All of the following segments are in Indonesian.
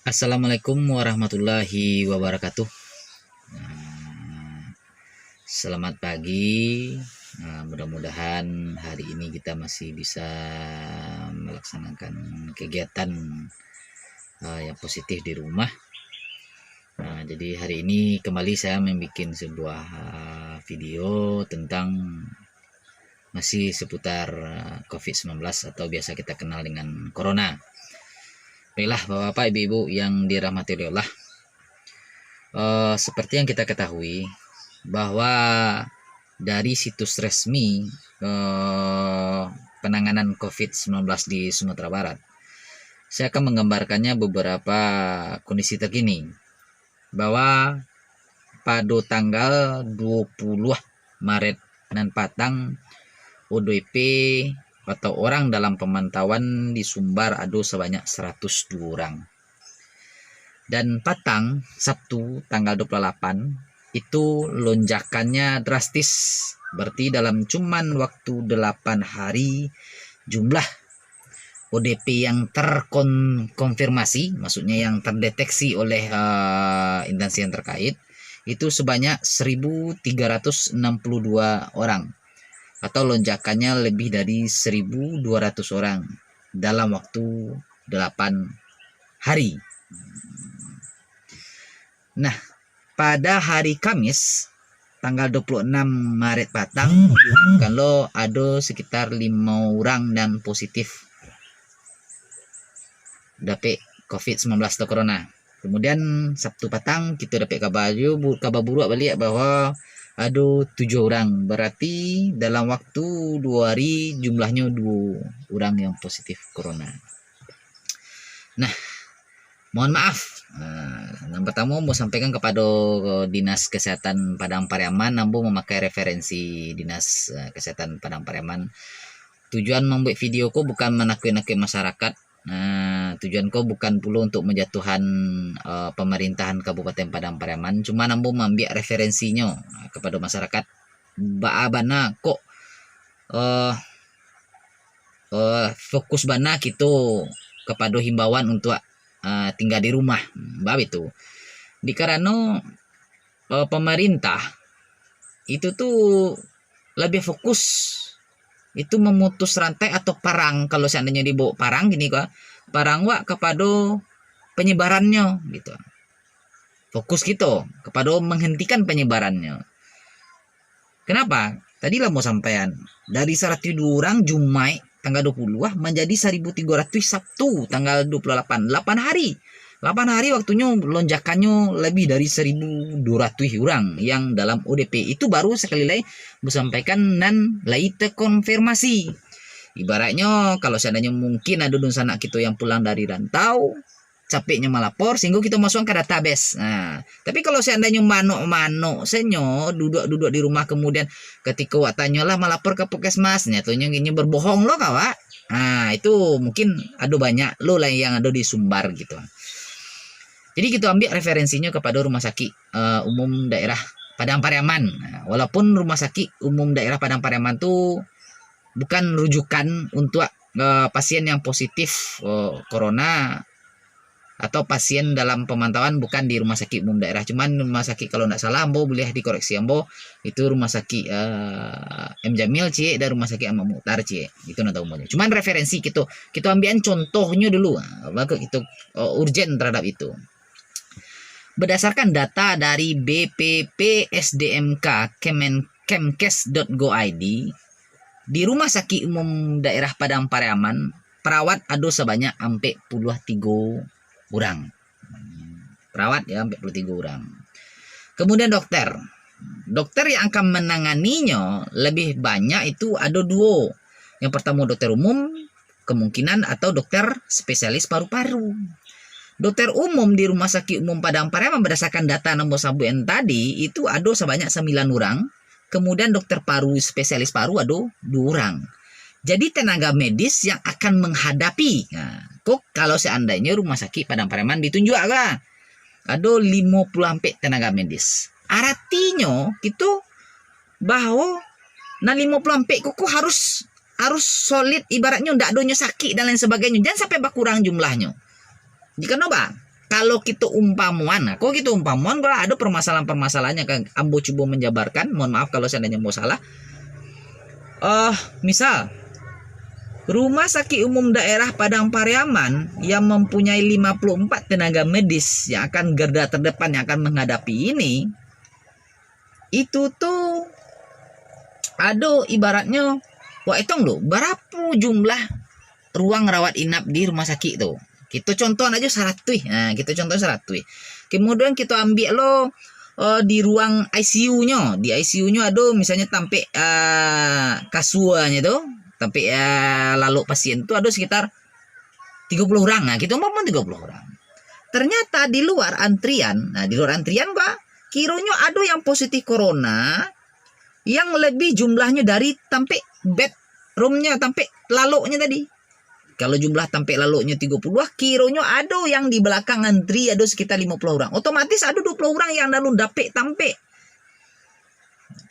Assalamualaikum warahmatullahi wabarakatuh. Nah, Selamat pagi. Mudah-mudahan hari ini kita masih bisa melaksanakan kegiatan yang positif di rumah. Jadi hari ini kembali saya membuat sebuah video tentang masih seputar COVID-19 atau biasa kita kenal dengan Corona. Baiklah Bapak-Bapak Ibu-Ibu yang dirahmati Allah. Seperti yang kita ketahui bahwa dari situs resmi penanganan COVID-19 di Sumatera Barat, saya akan menggambarkannya beberapa kondisi terkini bahwa pada tanggal 20 Maret dan patang ODP atau orang dalam pemantauan di Sumbar ada sebanyak 102 orang. Dan patang Sabtu tanggal 28 itu lonjakannya drastis. Berarti dalam cuman waktu 8 hari jumlah ODP yang terkonfirmasi, maksudnya yang terdeteksi oleh instansi yang terkait, itu sebanyak 1.362 orang. Atau lonjakannya lebih dari 1.200 orang dalam waktu 8 hari. Nah, pada hari Kamis tanggal 26 Maret patang, kalau ada sekitar 5 orang dan positif dapat COVID-19 atau Corona. Kemudian Sabtu patang kita dapat kabar buruk balik bahwa ada 7 orang. Berarti dalam waktu 2 hari jumlahnya 2 orang yang positif Corona. Nah, mohon maaf. Yang pertama mau sampaikan kepada Dinas Kesehatan Padang Pariaman, nampu memakai referensi Dinas Kesehatan Padang Pariaman. Tujuan membuat video ko bukan menakut-nakut masyarakat. Tujuanku bukan pula untuk menjatuhkan pemerintahan Kabupaten Padang Pariaman, cuma nampu mengambil referensinya kepada masyarakat. Bana kok fokus bana gitu kepada himbauan untuk tinggal di rumah, bab itu. Karena pemerintah itu tuh lebih fokus itu memutus rantai atau parang, kalau seandainya dibawa parang gini kok, parang wak kepada penyebarannya gitu. Fokus gitu kepada menghentikan penyebarannya. Kenapa? Tadi lah mau sampaian dari 102 orang Jumat tanggal 20 menjadi 1.300 Sabtu tanggal 28. 8 hari. 8 hari waktunya lonjakannya lebih dari 1.200 orang yang dalam ODP. Itu baru sekali lagi disampaikan dan lagi terkonfirmasi. Ibaratnya kalau seandainya mungkin ada sanak kita yang pulang dari rantau, capeknya melapor sehingga kita masuk ke database. Nah, tapi kalau seandainya mano-mano senyo duduk di rumah, kemudian ketika watanya lah melapor ke puskesmas, nyatanya ini berbohong loh kawan. Nah, itu mungkin ada banyak lo lah yang ada di Sumbar gitu. Jadi kita ambil referensinya kepada Rumah Sakit Umum Daerah Padang Pariaman. Nah, walaupun Rumah Sakit Umum Daerah Padang Pariaman itu bukan rujukan untuk pasien yang positif corona atau pasien dalam pemantauan, bukan di Rumah Sakit Umum Daerah. Cuman Rumah Sakit kalau tidak salah Ambo boleh dikoreksi Ambo, itu Rumah Sakit M Jamil cie dan Rumah Sakit Ahmad Mukhtar cie. Itu tidak tahu umumnya. Cuman referensi kita ambilin contohnya dulu. Bagus itu urgent terhadap itu. Berdasarkan data dari BPP SDMK Kemkes.go.id, di Rumah Sakit Umum Daerah Padang Pariaman perawat ada sebanyak 43 orang. Perawat ya 43 orang. Kemudian dokter yang akan menanganinya lebih banyak, itu ada 2. Yang pertama dokter umum kemungkinan atau dokter spesialis paru-paru. Dokter umum di Rumah Sakit Umum Padang Pariaman berdasarkan data nomor sabuan tadi itu ada sebanyak 9 orang. Kemudian dokter paru spesialis paru ada 2 orang. Jadi tenaga medis yang akan menghadapi, nah, kok kalau seandainya Rumah Sakit Padang Pariaman ditunjuk ada 50 tenaga medis. Artinya gitu bahwa 50 kok harus solid, ibaratnya ndak adanya sakit dan lain sebagainya. Jangan sampai berkurang jumlahnya. Jika no bang, kalau kita umpamuan, nah kok gitu umpamuan kalau ada permasalahan-permasalahannya kan ambo coba menjabarkan, mohon maaf kalau seandainya mau salah. Misal Rumah Sakit Umum Daerah Padang Pariaman yang mempunyai 54 tenaga medis yang akan garda terdepan yang akan menghadapi ini, itu tuh ada ibaratnya, wah hitung loh, berapa jumlah ruang rawat inap di rumah sakit tuh. Kita contoh aja 100. Nah, kita contoh 100. Kemudian kita ambil lo di ruang ICU-nya. Di ICU-nya ada misalnya sampai kasuanya tuh, sampai lalu pasien tuh ada sekitar 30 orang. Nah, kita umpama 30 orang. Ternyata di luar antrian, nah di luar antrian Pak, kiranya ada yang positif corona yang lebih jumlahnya dari sampai bed roomnya sampai lalunya tadi. Kalau jumlah sampai lalunya 30, kiranya ada yang di belakang antri ada sekitar 50 orang. Otomatis ada 20 orang yang lalu dapet tampe.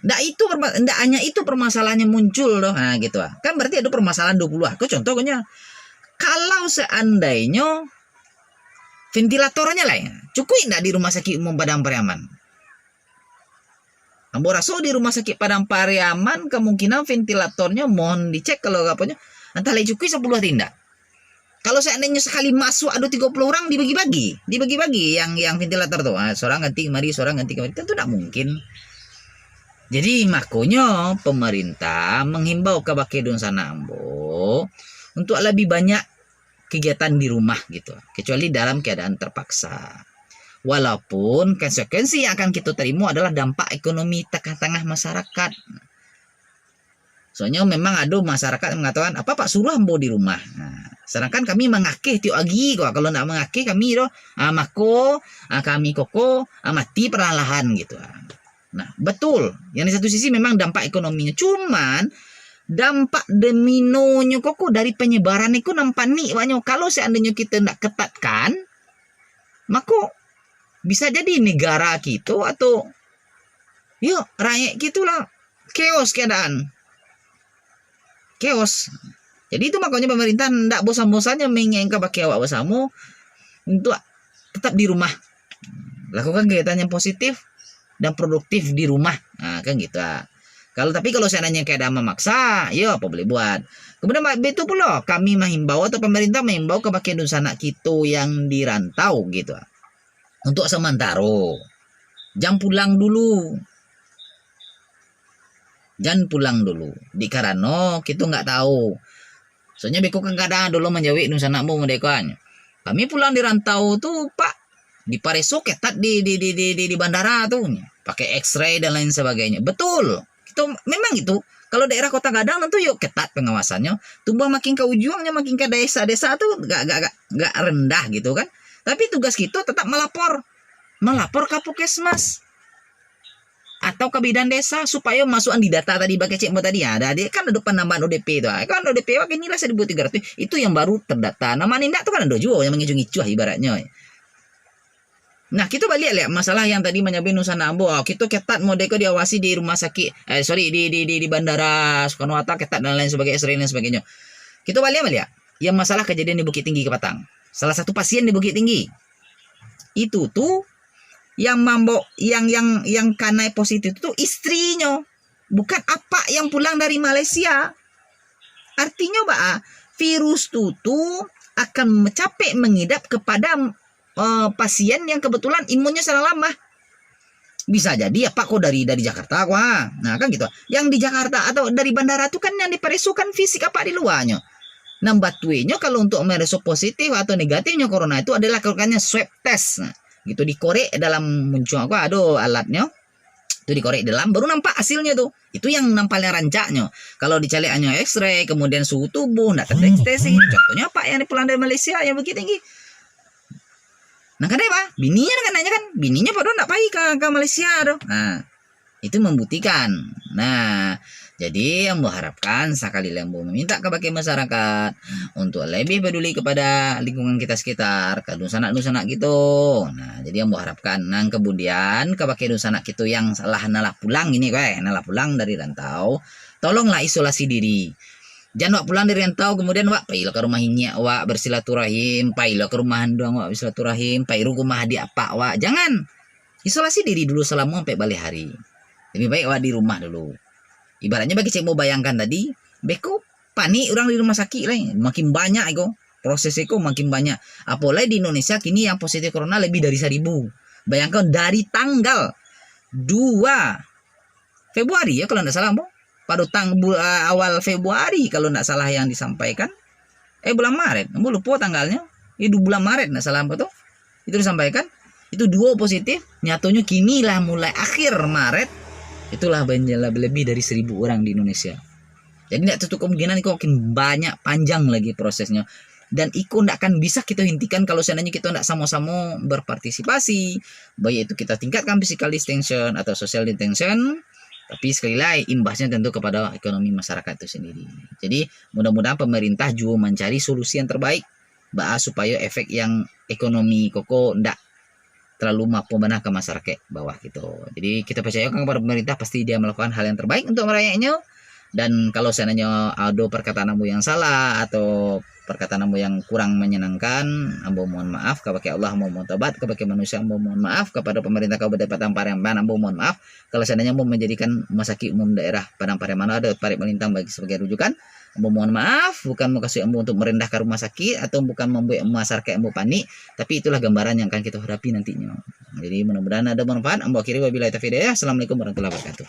Ndak hanya itu permasalahannya muncul loh. Nah gitu ah. Kan berarti ada permasalahan 20. Aku contohnya kalau seandainya ventilatornya lah ya, cukup enggak di Rumah Sakit Umum Padang Pariaman? Ambo rasa di Rumah Sakit Padang Pariaman kemungkinan ventilatornya mohon dicek kalau apanya entah lagi cukup 10 tindak. Kalau seandainya sekali masuk ada 30 orang dibagi-bagi yang ventilator tuh. Seorang ganti kemari, seorang ganti kemari, tentu tidak mungkin. Jadi makanya pemerintah menghimbau ke Bakedun sana Ambo untuk lebih banyak kegiatan di rumah gitu, kecuali dalam keadaan terpaksa. Walaupun konsekuensi yang akan kita terima adalah dampak ekonomi tengah-tengah masyarakat. Soalnya memang ada masyarakat yang mengatakan, apa Pak suruh ambo di rumah. Nah, sedangkan kami mengakeh tiap agi kok. Kalau tidak mengakeh kami doh mako kami koko mati perlahan gitu. Nah betul. Yang di satu sisi memang dampak ekonominya. Cuman dampak dominonya koko dari penyebaran itu nampak nih banyak. Kalau seandainya kita tidak ketatkan, maka bisa jadi negara gitu atau yuk rakyat gitulah chaos keadaan. Chaos. Jadi itu makanya pemerintah tidak bosan-bosannya mengingatkan bagi awak bersama untuk tetap di rumah. Lakukan kegiatan yang positif dan produktif di rumah. Nah, kan gitu. Tapi kalau seandainya keadaan memaksa, ya apa boleh buat. Kemudian itu pula kami menghimbau atau pemerintah menghimbau ke bagi sanak kita yang dirantau gitu. Untuk sementara jangan pulang dulu. Jangan pulang dulu. Karena kita nggak tahu. Soalnya beko kan kadang dulu menjawab nusanakmu mendekan. Kami pulang di rantau tuh Pak di Pareso ketat di bandara tuh, pakai X-ray dan lain sebagainya. Betul. Itu memang itu. Kalau daerah Kota Gadang tentu yuk ketat pengawasannya. Tumbuh makin ke ujungnya makin ke desa-desa tuh nggak rendah gitu kan. Tapi tugas kita tetap melapor ke Puskesmas atau ke bidan desa supaya masukan di data tadi pakai cek tadi ada dia kan ada penambahan ODP itu kan ODP wakin nilai 1.300 itu yang baru terdata. Nama nindak itu kan ada juga yang mengicu-icu ibaratnya. Nah kita balik lihat masalah yang tadi menyebut Nusana Ambo. Kita ketat modeko diawasi di rumah sakit di bandara Soekarno Hatta ketat dan lain sebagainya X-ray dan sebagainya. Kita balik yang masalah kejadian di Bukit Tinggi Kepatang. Salah satu pasien di Bukit Tinggi itu tuh yang karena positif itu istrinya, bukan apa yang pulang dari Malaysia. Artinya Pak, virus itu akan mengidap kepada pasien yang kebetulan imunnya sangat lemah. Bisa jadi apa kok dari Jakarta wah. Nah kan gitu. Yang di Jakarta atau dari bandara itu kan yang diperisukan fisik apa di luarnya. Nah batuinya kalau untuk meresop positif atau negatifnya corona itu adalah lakukannya swab test. Nah, gitu dikorek dalam muncul ada alatnya itu dikorek dalam baru nampak hasilnya tuh. Itu yang nampaknya rancaknya. Kalau dicari hanya X-ray kemudian suhu tubuh enggak terdeteksi. Contohnya Pak yang pulang dari Malaysia yang Bukit Tinggi. Nah kan Pak, bininya kan nanya kan, bininya Pak enggak pergi ke Malaysia doh. Nah, itu membuktikan. Nah, jadi yang mengharapkan sekali lembu meminta kepada masyarakat untuk lebih peduli kepada lingkungan kita sekitar, ke dusanak-dusanak gitu. Nah, jadi yang mengharapkan nang kemudian kepada dusanak gitu yang salah nalah pulang ini nalah pulang dari rantau, tolonglah isolasi diri. Jangan wak pulang dari rantau kemudian wak pai lo ke rumah hinyak wak bersilaturahim, pai lo ke rumah doang wak bersilaturahim, pai rumah di apa wak. Jangan. Isolasi diri dulu selama sampai balik hari. Lebih baik wak di rumah dulu. Ibaratnya bagi saya mau bayangkan tadi, beko panik orang di rumah sakit lah, makin banyak itu. Proses itu makin banyak. Apalagi di Indonesia kini yang positif corona lebih dari 1.000. Bayangkan dari tanggal 2 Februari ya kalau tidak salah, pada awal Februari kalau tidak salah yang disampaikan, bulan Maret, lupa tanggalnya, itu bulan Maret tidak salah tuh, itu disampaikan, itu 2 positif, nyatonya kini lah mulai akhir Maret, itulah lebih dari 1.000 orang di Indonesia. Jadi tidak tutup kemungkinan itu makin banyak, panjang lagi prosesnya. Dan itu tidak akan bisa kita hentikan kalau seandainya kita tidak sama-sama berpartisipasi, baik itu kita tingkatkan physical distancing atau social distancing. Tapi sekali lagi imbasnya tentu kepada ekonomi masyarakat itu sendiri. Jadi mudah-mudahan pemerintah juga mencari solusi yang terbaik supaya efek yang ekonomi koko ndak terlalu mampu benar ke masyarakat bawah gitu. Jadi kita percayakan kepada pemerintah pasti dia melakukan hal yang terbaik untuk merakyatnya. Dan kalau seandainya ada perkataan ambo yang salah atau perkataan ambo yang kurang menyenangkan, ambo mohon maaf. Kepada Allah ambo mohon tobat, kepada manusia ambo mohon maaf, kepada pemerintah Kabupaten Padang Pariaman ambo mohon maaf. Kalau seandainya ambo menjadikan rumah sakit umum daerah Padang Pariaman ada Parit Melintang sebagai rujukan, ambo mohon maaf, bukan mau kasih ambo untuk merendahkan rumah sakit atau bukan membuat masyarakat ambo panik, tapi itulah gambaran yang akan kita hadapi nantinya. Jadi mudah-mudahan ada manfaat. Ambo akhiri wabillahi taufiq hidayah. Assalamualaikum warahmatullahi wabarakatuh.